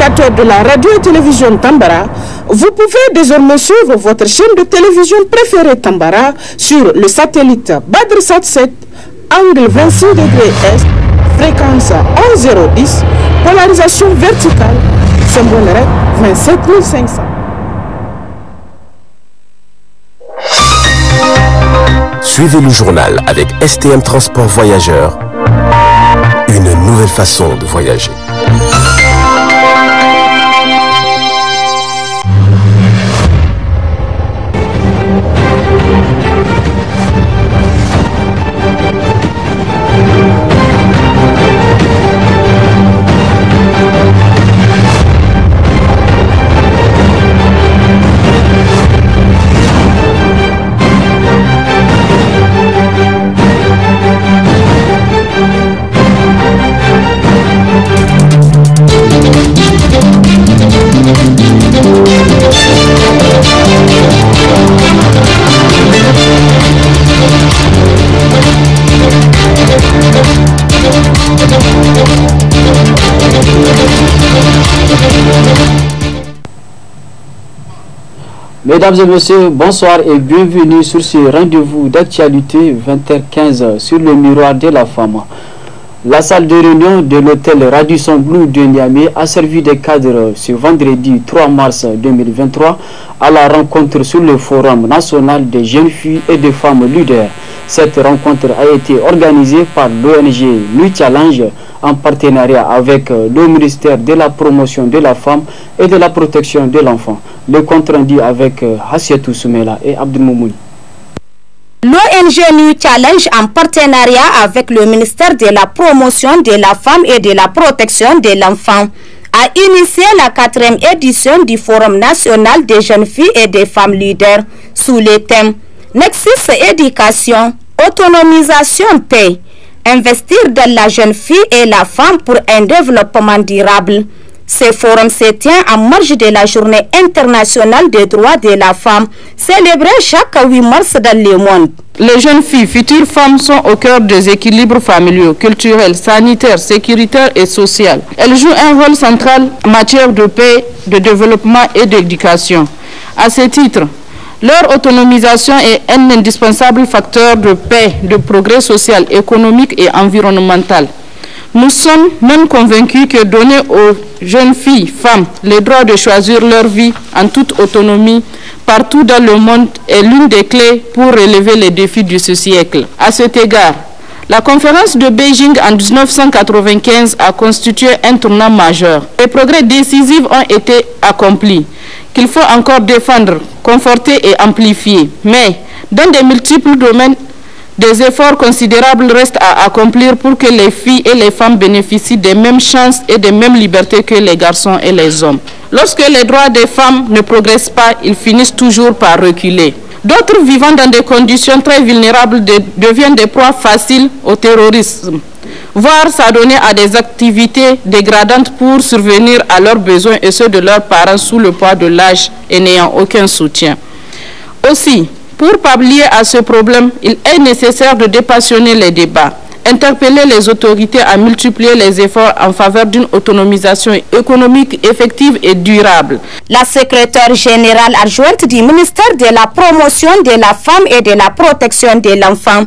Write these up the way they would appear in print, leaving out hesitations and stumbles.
téléspectateurs de la radio et télévision Tambara, vous pouvez désormais suivre votre chaîne de télévision préférée Tambara sur le satellite Badrsat 7, angle 26 degrés Est, fréquence 11010, polarisation verticale, symbole REC 27500. Suivez le journal avec STM Transport Voyageurs, une nouvelle façon de voyager. Mesdames et messieurs, bonsoir et bienvenue sur ce rendez-vous d'actualité 20h15 sur le miroir de la femme. La salle de réunion de l'hôtel Radisson Blu de Niamey a servi de cadre ce vendredi 3 mars 2023 à la rencontre sur le Forum national des jeunes filles et des femmes leaders. Cette rencontre a été organisée par l'ONG Nuit Challenge en partenariat avec le ministère de la promotion de la femme et de la protection de l'enfant. Le compte rendu avec Hassiatou Soumela et Abdelmoumouni. L'ONG New Challenge, en partenariat avec le ministère de la promotion de la femme et de la protection de l'enfant, a initié la 4e édition du Forum national des jeunes filles et des femmes leaders sous le thème Nexus éducation, autonomisation, paix, investir dans la jeune fille et la femme pour un développement durable. Ce forum se tient en marge de la Journée internationale des droits de la femme, célébrée chaque 8 mars dans le monde. Les jeunes filles, futures femmes, sont au cœur des équilibres familiaux, culturels, sanitaires, sécuritaires et sociaux. Elles jouent un rôle central en matière de paix, de développement et d'éducation. À ce titre, leur autonomisation est un indispensable facteur de paix, de progrès social, économique et environnemental. Nous sommes même convaincus que donner aux jeunes filles, femmes, le droit de choisir leur vie en toute autonomie partout dans le monde est l'une des clés pour relever les défis de ce siècle. À cet égard, la conférence de Beijing en 1995 a constitué un tournant majeur. Les progrès décisifs ont été accomplis, qu'il faut encore défendre, conforter et amplifier. Mais dans de multiples domaines, des efforts considérables restent à accomplir pour que les filles et les femmes bénéficient des mêmes chances et des mêmes libertés que les garçons et les hommes. Lorsque les droits des femmes ne progressent pas, ils finissent toujours par reculer. D'autres vivant dans des conditions très vulnérables deviennent des proies faciles au terrorisme, voire s'adonner à des activités dégradantes pour survenir à leurs besoins et ceux de leurs parents sous le poids de l'âge et n'ayant aucun soutien. Aussi, pour pallier à ce problème, il est nécessaire de dépassionner les débats, interpeller les autorités à multiplier les efforts en faveur d'une autonomisation économique effective et durable. La secrétaire générale adjointe du ministère de la promotion de la femme et de la protection de l'enfant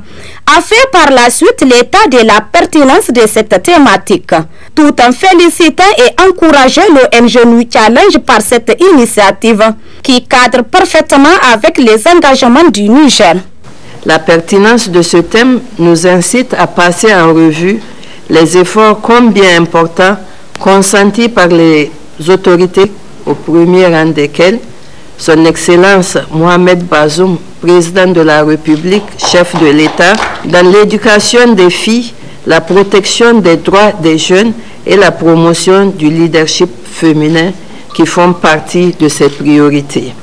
a fait par la suite l'état de la pertinence de cette thématique, tout en félicitant et encourageant l'ONG New Challenge par cette initiative qui cadre parfaitement avec les engagements du Niger. La pertinence de ce thème nous incite à passer en revue les efforts combien importants consentis par les autorités, au premier rang desquelles Son Excellence Mohamed Bazoum, président de la République, chef de l'État, dans l'éducation des filles, la protection des droits des jeunes et la promotion du leadership féminin qui font partie de ses priorités.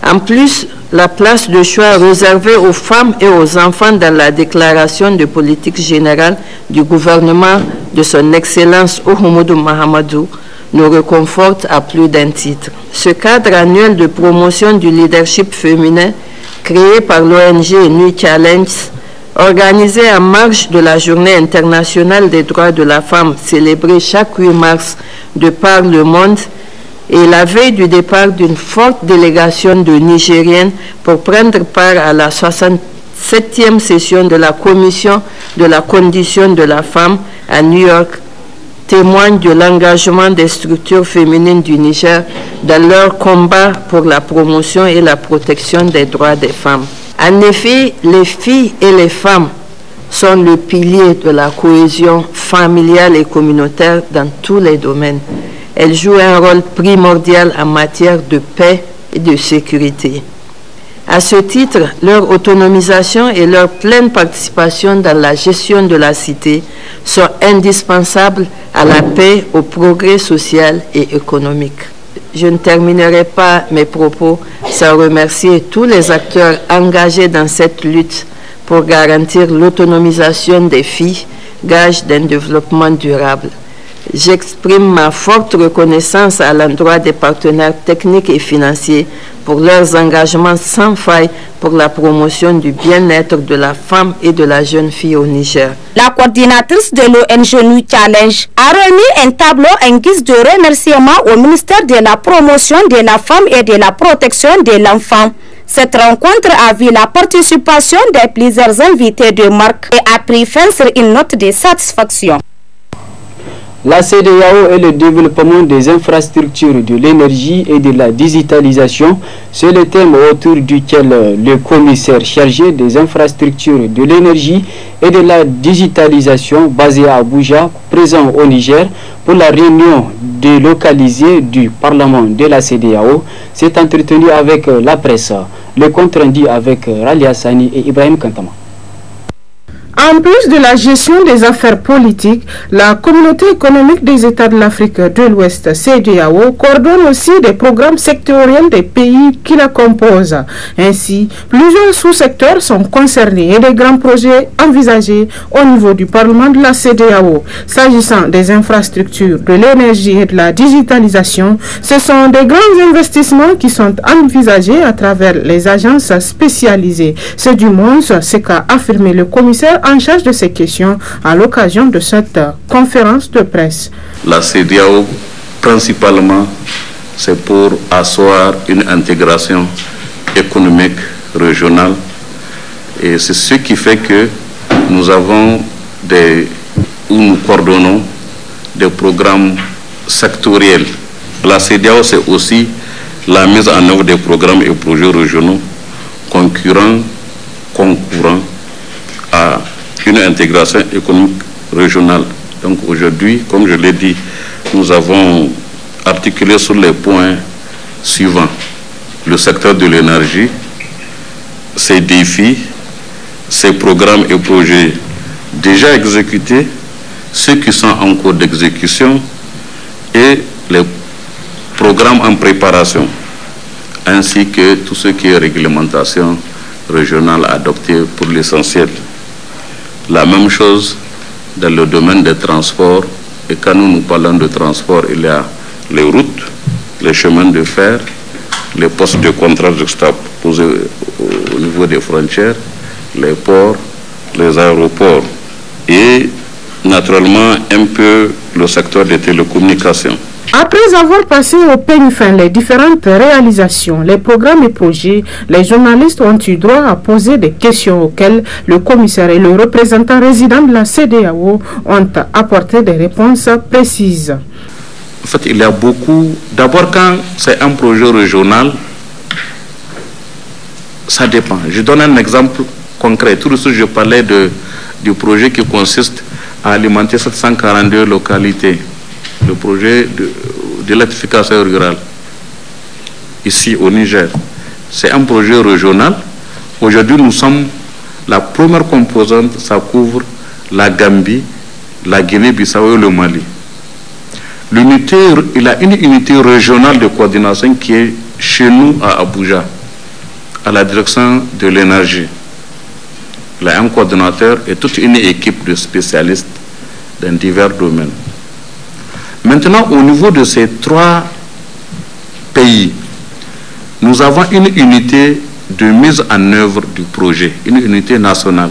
En plus, la place de choix réservée aux femmes et aux enfants dans la déclaration de politique générale du gouvernement de son Excellence Oumoudou Mahamadou nous réconforte à plus d'un titre. Ce cadre annuel de promotion du leadership féminin créé par l'ONG Nuit Challenge Organisée en marge de la Journée internationale des droits de la femme, célébrée chaque 8 mars de par le monde, et la veille du départ d'une forte délégation de Nigériennes pour prendre part à la 67e session de la Commission de la condition de la femme à New York, témoigne de l'engagement des structures féminines du Niger dans leur combat pour la promotion et la protection des droits des femmes. En effet, les filles et les femmes sont le pilier de la cohésion familiale et communautaire dans tous les domaines. Elles jouent un rôle primordial en matière de paix et de sécurité. À ce titre, leur autonomisation et leur pleine participation dans la gestion de la cité sont indispensables à la paix, au progrès social et économique. Je ne terminerai pas mes propos sans remercier tous les acteurs engagés dans cette lutte pour garantir l'autonomisation des filles, gage d'un développement durable. J'exprime ma forte reconnaissance à l'endroit des partenaires techniques et financiers pour leurs engagements sans faille pour la promotion du bien-être de la femme et de la jeune fille au Niger. La coordinatrice de l'ONG New Challenge a remis un tableau en guise de remerciement au ministère de la promotion de la femme et de la protection de l'enfant. Cette rencontre a vu la participation de plusieurs invités de marque et a pris fin sur une note de satisfaction. La CEDEAO et le développement des infrastructures de l'énergie et de la digitalisation, c'est le thème autour duquel le commissaire chargé des infrastructures de l'énergie et de la digitalisation basé à Abuja, présent au Niger, pour la réunion délocalisée du Parlement de la CEDEAO, s'est entretenu avec la presse. Le compte rendu avec Ralia Sani et Ibrahim Kantama. En plus de la gestion des affaires politiques, la communauté économique des États de l'Afrique de l'Ouest, CEDEAO, coordonne aussi des programmes sectoriels des pays qui la composent. Ainsi, plusieurs sous-secteurs sont concernés et des grands projets envisagés au niveau du Parlement de la CEDEAO. S'agissant des infrastructures, de l'énergie et de la digitalisation, ce sont des grands investissements qui sont envisagés à travers les agences spécialisées. C'est du moins ce qu'a affirmé le commissaire en charge de ces questions à l'occasion de cette conférence de presse. La CEDEAO, principalement, c'est pour asseoir une intégration économique régionale. Et c'est ce qui fait que nous avons où nous coordonnons des programmes sectoriels. La CEDEAO, c'est aussi la mise en œuvre des programmes et projets régionaux concourant à une intégration économique régionale. Donc aujourd'hui, comme je l'ai dit, nous avons articulé sur les points suivants. Le secteur de l'énergie, ses défis, ses programmes et projets déjà exécutés, ceux qui sont en cours d'exécution et les programmes en préparation, ainsi que tout ce qui est réglementation régionale adoptée pour l'essentiel. La même chose dans le domaine des transports, et quand nous parlons de transport, il y a les routes, les chemins de fer, les postes de contrôle juxtaposés au niveau des frontières, les ports, les aéroports et naturellement un peu le secteur des télécommunications. Après avoir passé au peigne fin les différentes réalisations, les programmes et projets, les journalistes ont eu droit à poser des questions auxquelles le commissaire et le représentant résident de la CEDEAO ont apporté des réponses précises. En fait, il y a beaucoup. D'abord, quand c'est un projet régional, ça dépend. Je donne un exemple concret. Tout de suite, je parlais du projet qui consiste à alimenter 742 localités. Le projet d'électrification rurale ici au Niger. C'est un projet régional. Aujourd'hui, nous sommes la première composante, ça couvre la Gambie, la Guinée-Bissau et le Mali. Il a une unité régionale de coordination qui est chez nous à Abuja, à la direction de l'énergie. Il a un coordinateur et toute une équipe de spécialistes dans divers domaines. Maintenant, au niveau de ces 3 pays, nous avons une unité de mise en œuvre du projet, une unité nationale.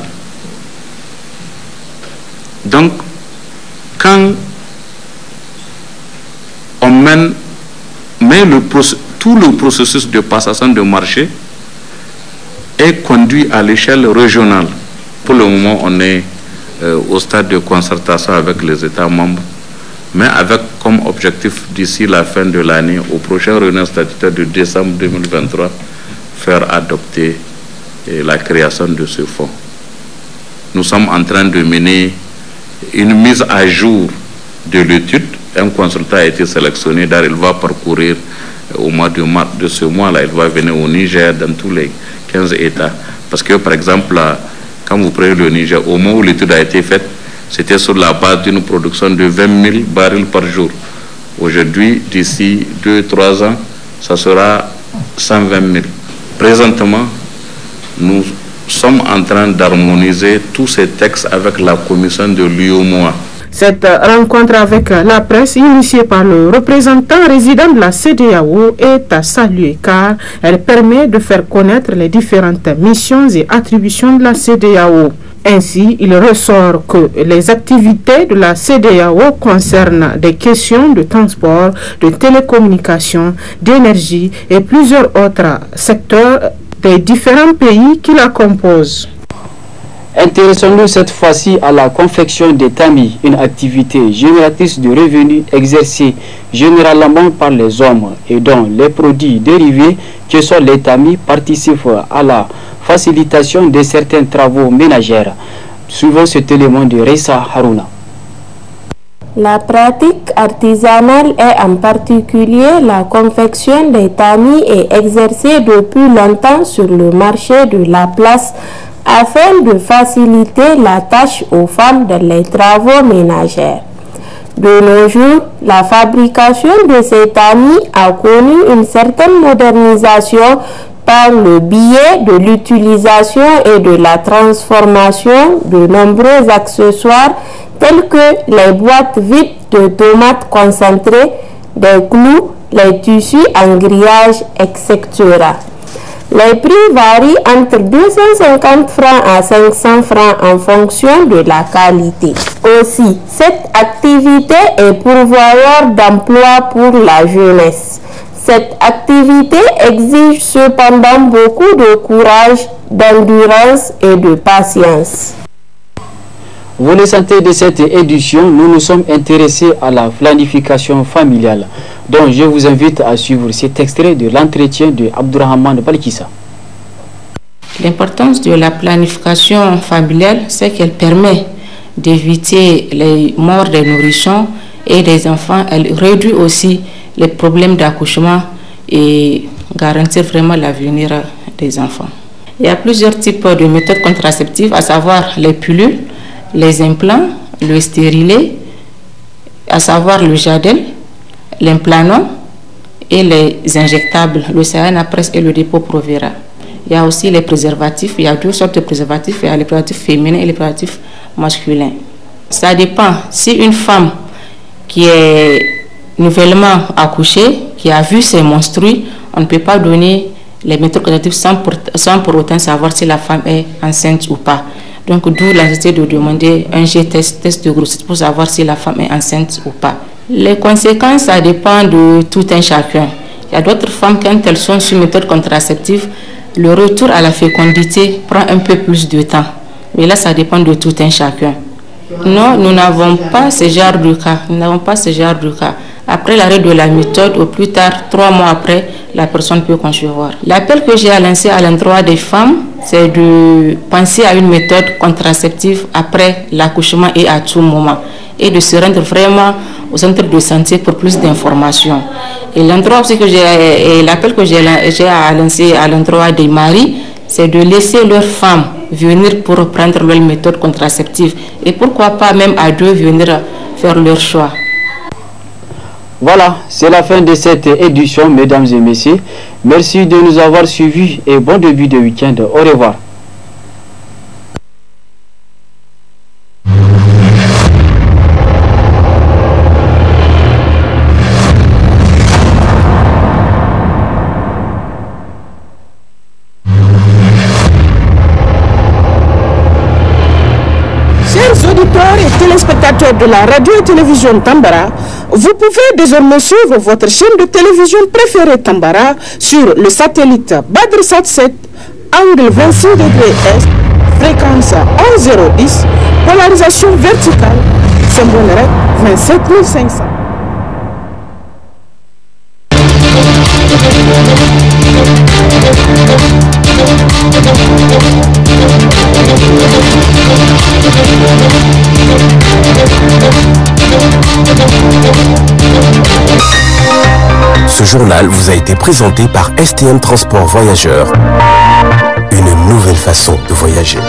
Donc, quand on met tout le processus de passation de marché est conduit à l'échelle régionale. Pour le moment, on est au stade de concertation avec les États membres, mais avec comme objectif d'ici la fin de l'année, au prochain réunion statutaire de décembre 2023, faire adopter la création de ce fonds. Nous sommes en train de mener une mise à jour de l'étude. Un consultant a été sélectionné, il va parcourir au mois de mars de ce mois-là, il va venir au Niger, dans tous les 15 États. Parce que, par exemple, quand vous prenez le Niger, au moment où l'étude a été faite, c'était sur la base d'une production de 20 000 barils par jour. Aujourd'hui, d'ici 2-3 ans, ça sera 120 000. Présentement, nous sommes en train d'harmoniser tous ces textes avec la commission de l'UEMOA. Cette rencontre avec la presse initiée par le représentant résident de la CEDEAO est à saluer car elle permet de faire connaître les différentes missions et attributions de la CEDEAO. Ainsi, il ressort que les activités de la CEDEAO concernent des questions de transport, de télécommunications, d'énergie et plusieurs autres secteurs des différents pays qui la composent. Intéressons-nous cette fois-ci à la confection des tamis, une activité génératrice de revenus exercée généralement par les hommes et dont les produits dérivés que sont les tamis participent à la facilitation de certains travaux ménagers. Suivons cet élément de Reissa Haruna. La pratique artisanale et en particulier la confection des tamis est exercée depuis longtemps sur le marché de la place afin de faciliter la tâche aux femmes dans les travaux ménagers. De nos jours, la fabrication de ces tamis a connu une certaine modernisation par le biais de l'utilisation et de la transformation de nombreux accessoires tels que les boîtes vides de tomates concentrées, des clous, les tissus en grillage, etc. Les prix varient entre 250 francs à 500 francs en fonction de la qualité. Aussi, cette activité est pourvoyeur d'emploi pour la jeunesse. Cette activité exige cependant beaucoup de courage, d'endurance et de patience. Vous le sentez, de cette édition, nous nous sommes intéressés à la planification familiale. Donc je vous invite à suivre cet extrait de l'entretien de Abdourahmane Balkissa. L'importance de la planification familiale, c'est qu'elle permet d'éviter les morts des nourrissons et des enfants. Elle réduit aussi les problèmes d'accouchement et garantir vraiment l'avenir des enfants. Il y a plusieurs types de méthodes contraceptives, à savoir les pilules, les implants, le stérilet, à savoir le Jadel, l'implanon et les injectables, le Cyanapres et le dépôt Provera. Il y a aussi les préservatifs, il y a deux sortes de préservatifs, il y a les préservatifs féminins et les préservatifs masculins. Ça dépend, si une femme qui est nouvellement accouchée, qui a vu ses menstrues, on ne peut pas donner les méthodes contraceptives sans pour autant savoir si la femme est enceinte ou pas. Donc d'où la nécessité de demander un G-test, test de grossesse pour savoir si la femme est enceinte ou pas. Les conséquences, ça dépend de tout un chacun. Il y a d'autres femmes, quand elles sont sur méthode contraceptive, le retour à la fécondité prend un peu plus de temps. Mais là, ça dépend de tout un chacun. Non, nous n'avons pas ce genre de cas. Nous n'avons pas ce genre de cas. Après l'arrêt de la méthode, au plus tard, 3 mois après, la personne peut concevoir. L'appel que j'ai à lancer à l'endroit des femmes, c'est de penser à une méthode contraceptive après l'accouchement et à tout moment. Et de se rendre vraiment au centre de santé pour plus d'informations. Et l'endroit aussi que l'appel que j'ai à lancer à l'endroit des maris, c'est de laisser leurs femmes venir pour prendre leur méthode contraceptive. Et pourquoi pas même à deux venir faire leur choix. Voilà, c'est la fin de cette édition, mesdames et messieurs. Merci de nous avoir suivis et bon début de week-end. Au revoir. téléspectateurs de la radio et télévision Tambara, vous pouvez désormais suivre votre chaîne de télévision préférée Tambara sur le satellite Badr 7, angle 26 degrés Est, fréquence 11010, polarisation verticale, symbole REC 27500. Ce journal vous a été présenté par STM Transport Voyageurs. Une nouvelle façon de voyager.